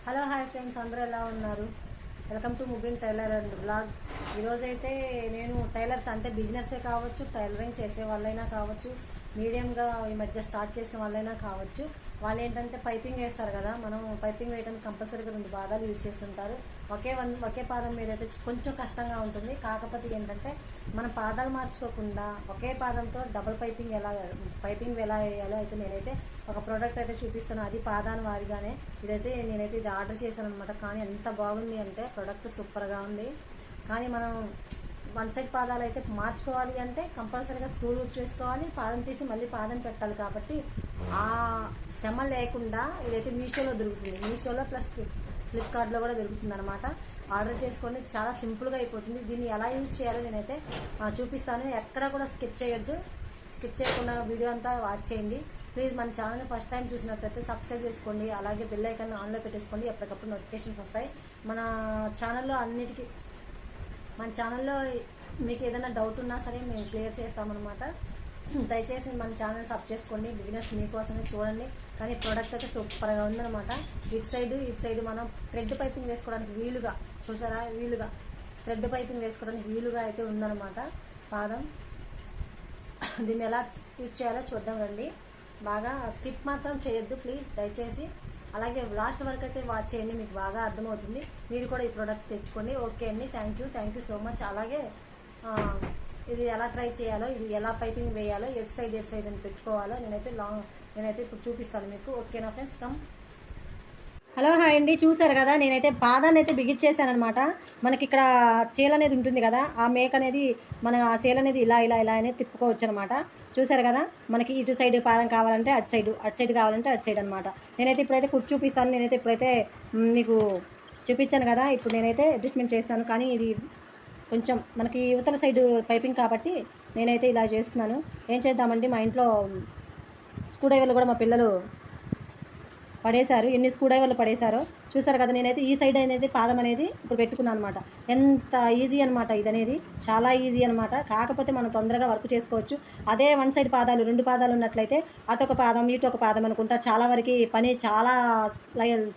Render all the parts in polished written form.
Hello hi friends, అందరూ ఎలా ఉన్నారు? Welcome to Mubin tailor and blog. ఈరోజైతే నేను టైలర్స్ అంటే బిజినెస్సే కావచ్చు, టైలరింగ్ చేసే వాళ్ళైనా కావచ్చు, మీడియంగా ఈ మధ్య స్టార్ట్ చేసిన వాళ్ళైనా కావచ్చు. వాళ్ళు ఏంటంటే పైపింగ్ వేస్తారు కదా, మనం పైపింగ్ వేయడానికి కంపల్సరీగా 2 పాదాలు యూజ్ చేస్తుంటారు. ఒకే పాదం మీద అయితే కొంచెం కష్టంగా ఉంటుంది. కాకపోతే ఏంటంటే మనం పాదాలు మార్చుకోకుండా ఒకే పాదంతో డబుల్ పైపింగ్ ఎలా వేయాలో అయితే నేనైతే ఒక ప్రోడక్ట్ అయితే చూపిస్తాను. అది పాదాన్ని వారిగానే నేనైతే ఇది ఆర్డర్ చేశాను అనమాట. కానీ ఎంత బాగుంది అంటే ప్రోడక్ట్ సూపర్గా ఉంది. కానీ మనం 1 సైడ్ పాదాలు అయితే మార్చుకోవాలి అంటే కంపల్సరీగా స్క్రూ యూజ్ చేసుకోవాలి, పాదం తీసి మళ్ళీ పాదం పెట్టాలి. కాబట్టి ఆ శ్రమ లేకుండా ఇదైతే మీషోలో దొరుకుతుంది. మీషోలో ప్లస్ ఫ్లిప్కార్ట్లో కూడా దొరుకుతుంది అనమాట. ఆర్డర్ చేసుకొని చాలా సింపుల్గా అయిపోతుంది. దీన్ని ఎలా యూజ్ చేయాలో నేనైతే చూపిస్తాను. ఎక్కడ కూడా స్కిప్ చేయకుండా వీడియో అంతా వాచ్ చేయండి. ప్లీజ్ మన ఛానల్ని ఫస్ట్ టైం చూసినట్లయితే సబ్స్క్రైబ్ చేసుకోండి. అలాగే బెల్ ఐకాన్ ఆన్లో పెట్టేసుకోండి. ఎప్పటికప్పుడు నోటిఫికేషన్స్ వస్తాయి. మన ఛానల్లో మీకు ఏదైనా డౌట్ ఉన్నా సరే మేము క్లియర్ చేస్తామన్నమాట. దయచేసి మన ఛానల్ సబ్ చేసుకోండి. బిజినెస్ మీకోసమే చూడండి. కానీ ప్రోడక్ట్ అయితే సూపర్గా ఉందన్నమాట. ఇటు సైడ్ మనం థ్రెడ్ పైపింగ్ వేసుకోవడానికి వీలుగా థ్రెడ్ పైపింగ్ వేసుకోవడానికి వీలుగా అయితే ఉందన్నమాట పాదం. దీన్ని ఎలా యూజ్ చేయాలో చూద్దాం రండి. బాగా స్కిప్ మాత్రం చేయొద్దు ప్లీజ్, దయచేసి. అలాగే లాస్ట్ వరకు అయితే వాచ్ చేయండి, మీకు బాగా అర్థమవుతుంది. మీరు కూడా ఈ ప్రోడక్ట్ తెచ్చుకోండి. ఓకే అండి, థ్యాంక్ యూ సో మచ్. అలాగే ఇది ఎలా ట్రై చేయాలో, ఇది ఎలా పైపింగ్ వేయాలో, ఎటు సైడ్ అని పెట్టుకోవాలో నేనైతే ఇప్పుడు చూపిస్తాను మీకు. ఓకేనా ఫ్రెండ్స్, కమ్. హలో హాయ్ అండి, చూసారు కదా నేనైతే పాదాన్ని అయితే బిగిచ్చేసాను అనమాట. మనకి ఇక్కడ చీల అనేది ఉంటుంది కదా, ఆ మేక అనేది మన ఆ చీల అనేది ఇలా అనేది తిప్పుకోవచ్చు అనమాట. చూసారు కదా, మనకి ఇటు సైడ్ పాదం కావాలంటే అటు సైడ్ కావాలంటే అటు సైడ్ అనమాట. నేనైతే ఇప్పుడైతే చూపిస్తాను. నేనైతే ఇప్పుడైతే మీకు చూపించాను కదా, ఇప్పుడు నేనైతే అడ్జస్ట్మెంట్ చేస్తాను. కానీ ఇది కొంచెం మనకి యువతల సైడ్ పైపింగ్ కాబట్టి నేనైతే ఇలా చేస్తున్నాను. ఏం చేద్దామండి, మా ఇంట్లో స్క్రూ డ్రైవర్లు కూడా మా పిల్లలు పడేశారు. ఎన్ని స్క్రూ డ్రైవర్లు పడేశారో చూసారు కదా. నేనైతే ఈ సైడ్ అనేది పాదం అనేది ఇప్పుడు పెట్టుకున్నాను అనమాట. ఎంత ఈజీ అనమాట, ఇది అనేది చాలా ఈజీ అనమాట. కాకపోతే మనం తొందరగా వర్క్ చేసుకోవచ్చు. అదే 1 సైడ్ పాదాలు 2 పాదాలు ఉన్నట్లయితే అటొక పాదం ఇటొక పాదం అనుకుంటా చాలా వరకు పని చాలా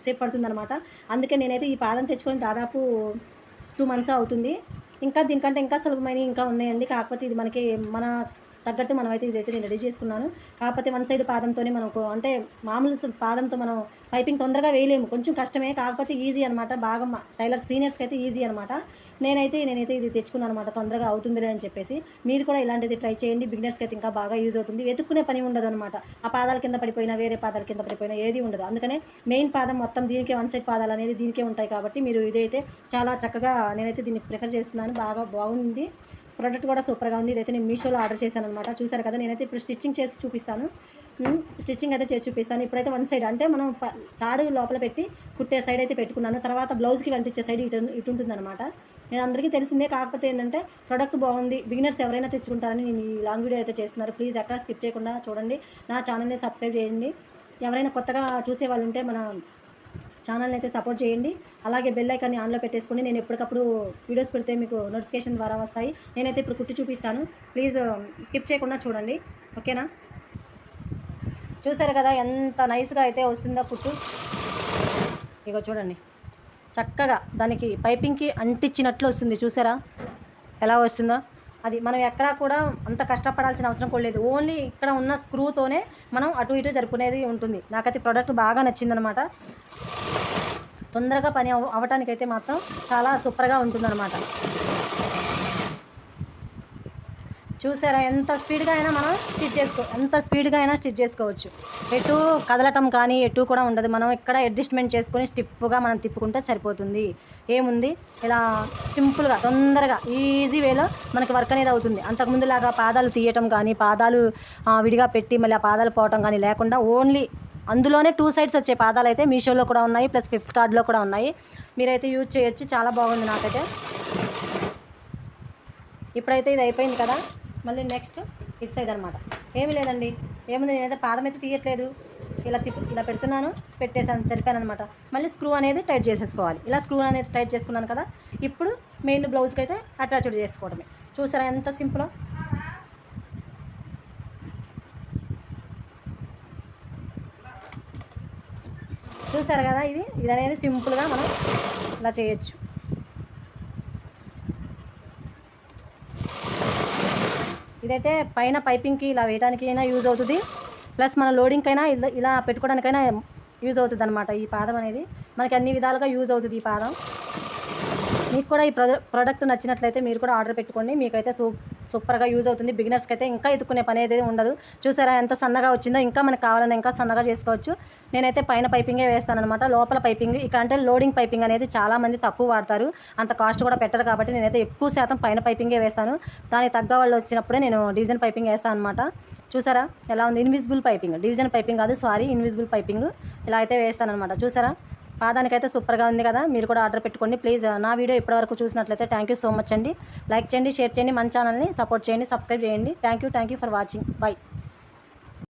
సేపు పడుతుంది అనమాట. అందుకే నేనైతే ఈ పాదం తెచ్చుకొని దాదాపు 2 మంత్స్ అవుతుంది. ఇంకా దీనికంటే ఇంకా సులభమైనవి ఇంకా ఉన్నాయండి. కాకపోతే ఇది మనకి మన తగ్గట్టు మనమైతే ఇదైతే నేను రెడీ చేసుకున్నాను. కాకపోతే 1 సైడ్ పాదంతోనే మనకు అంటే మామూలు పాదంతో మనం పైపింగ్ తొందరగా వేయలేము, కొంచెం కష్టమే. కాకపోతే ఈజీ అనమాట. బాగా టైలర్ సీనియర్స్కి అయితే ఈజీ అనమాట. నేనైతే ఇది తెచ్చుకున్నాను అనమాట, తొందరగా అవుతుందిలే అని చెప్పేసి. మీరు కూడా ఇలాంటిది ట్రై చేయండి. బిగినర్స్కి అయితే ఇంకా బాగా యూజ్ అవుతుంది. వెతుక్కునే పని ఉండదు అనమాట. ఆ పాదాల కింద పడిపోయినా వేరే పాదాల కింద పడిపోయినా ఏది ఉండదు. అందుకనే మెయిన్ పాదం మొత్తం దీనికే 1 సైడ్ పాదాలు అనేది దీనికే ఉంటాయి. కాబట్టి మీరు ఇదైతే చాలా చక్కగా నేనైతే దీన్ని ప్రిఫర్ చేస్తున్నాను. బాగా బాగుంది. ప్రోడక్ట్ కూడా సూపర్గా ఉంది. ఇదైతే నేను మీషోలో ఆర్డర్ చేశాను అనమాట. చూసారు కదా, నేనైతే ఇప్పుడు స్టిచ్చింగ్ చేసి చూపిస్తాను. ఇప్పుడైతే 1 సైడ్ అంటే మనం తాడు లోపల పెట్టి కుట్టే సైడ్ అయితే పెట్టుకున్నాను. తర్వాత బ్లౌజ్కి అంటించే సైడ్ ఇటు ఉంటుందన్నమాట. నేను అందరికీ తెలిసిందే. కాకపోతే ఏంటంటే ప్రోడక్ట్ బాగుంది, బిగినర్స్ ఎవరైనా తెచ్చుకుంటారని నేను ఈ లాంగ్ వీడియో అయితే చేస్తున్నారు. ప్లీజ్ ఎక్కడ స్కిప్ చేయకుండా చూడండి. నా ఛానల్ని సబ్స్క్రైబ్ చేయండి. ఎవరైనా కొత్తగా చూసే వాళ్ళు ఉంటే మన ఛానల్ని అయితే సపోర్ట్ చేయండి. అలాగే బెల్ ఐకాన్ని ఆన్లో పెట్టేసుకొని నేను ఎప్పటికప్పుడు వీడియోస్ పెడితే మీకు నోటిఫికేషన్ ద్వారా వస్తాయి. నేనైతే ఇప్పుడు కుట్టి చూపిస్తాను. ప్లీజ్ స్కిప్ చేయకుండా చూడండి, ఓకేనా? చూసారు కదా ఎంత నైస్గా అయితే వస్తుందో కుట్టు. ఇగో చూడండి, చక్కగా దానికి పైపింగ్కి అంటించినట్లు వస్తుంది. చూసారా ఎలా వస్తుందో? అది మనం ఎక్కడా కూడా అంత కష్టపడాల్సిన అవసరం కూడా లేదు. ఓన్లీ ఇక్కడ ఉన్న స్క్రూతోనే మనం అటు ఇటు జరుపుకునేది ఉంటుంది. నాకైతే ప్రోడక్ట్ బాగా నచ్చిందనమాట. తొందరగా పని అవ్వటానికైతే మాత్రం చాలా సూపర్గా ఉంటుందన్నమాట. చూసారా ఎంత స్పీడ్గా అయినా మనం స్టిచ్ చేసుకోవచ్చు. ఎటు కదలటం కానీ ఎటు కూడా ఉండదు. మనం ఇక్కడ అడ్జస్ట్మెంట్ చేసుకొని స్టిఫ్గా మనం తిప్పుకుంటే సరిపోతుంది. ఏముంది, ఇలా సింపుల్గా తొందరగా ఈజీ వేలో మనకి వర్క్ అనేది అవుతుంది. అంతకుముందులాగా పాదాలు తీయటం కానీ పాదాలు విడిగా పెట్టి మళ్ళీ ఆ పాదాలు పోవటం కానీ లేకుండా ఓన్లీ అందులోనే 2 సైడ్స్ వచ్చే పాదాలు అయితే మీషోలో కూడా ఉన్నాయి, ప్లస్ ఫ్లిప్కార్ట్లో కూడా ఉన్నాయి. మీరైతే యూజ్ చేయొచ్చు. చాలా బాగుంది నాకైతే. ఇప్పుడైతే ఇది అయిపోయింది కదా, మళ్ళీ నెక్స్ట్ ఇటు సైడ్ అనమాట. ఏమీ లేదండి, ఏముంది, నేనైతే పాదం అయితే తీయట్లేదు. ఇలా పెడుతున్నాను, పెట్టేసాను, సరిపోయాను అనమాట. మళ్ళీ స్క్రూ అనేది టైట్ చేసేసుకోవాలి. ఇలా స్క్రూ అనేది టైట్ చేసుకున్నాను కదా, ఇప్పుడు మెయిన్ బ్లౌజ్కి అయితే అటాచ్డ్ చేసుకోవడమే. చూసారా ఎంత సింపుల్. చూసారు కదా, ఇది అనేది సింపుల్గా మనం ఇలా చేయొచ్చు. ఇదైతే పైన పైపింగ్కి ఇలా వేయడానికి అయినా యూజ్ అవుతుంది, ప్లస్ మన లోడింగ్కైనా ఇలా పెట్టుకోవడానికైనా యూజ్ అవుతుంది అనమాట. ఈ పాదం అనేది మనకి అన్ని విధాలుగా యూజ్ అవుతుంది ఈ పాదం. మీకు కూడా ఈ ప్రోడక్ట్ నచ్చినట్లయితే మీరు కూడా ఆర్డర్ పెట్టుకోండి. మీకైతే సూపర్గా యూజ్ అవుతుంది. బిగినర్స్కి అయితే ఇంకా ఎత్తుకునే పని అయితే ఉండదు. చూసారా ఎంత సన్నగా వచ్చిందో, ఇంకా మనకు కావాలన్నా ఇంకా సన్నగా చేసుకోవచ్చు. నేనైతే పైన పైపింగే వేస్తాను అనమాట, లోపల పైపింగ్. ఇక్కడ అంటే లోడింగ్ పైపింగ్ అనేది చాలామంది తక్కువ వాడతారు, అంత కాస్ట్ కూడా పెట్టరు కాబట్టి నేనైతే ఎక్కువ శాతం పైన పైపింగే వేస్తాను. దానికి తగ్గ వాళ్ళు వచ్చినప్పుడే నేను డివిజన్ పైపింగ్ వేస్తాను అనమాట. చూసారా ఎలా ఉంది, ఇన్విజిబుల్ పైపింగ్, డివిజన్ పైపింగ్ కాదు సారీ, ఇన్విజిబుల్ పైపింగ్ ఇలా అయితే వేస్తాను అనమాట. చూసారా పాదానికైతే సూపర్గా ఉంది కదా, మీరు కూడా ఆర్డర్ పెట్టుకోండి ప్లీజ్. నా వీడియో ఇప్పటివరకు చూసినట్లయితే థ్యాంక్ యూ సో మచ్ అండి. లైక్ చేయండి, షేర్ చేయండి, మన ఛానల్ని సపోర్ట్ చేయండి, సబ్స్క్రైబ్ చేయండి. Thank you for watching. By.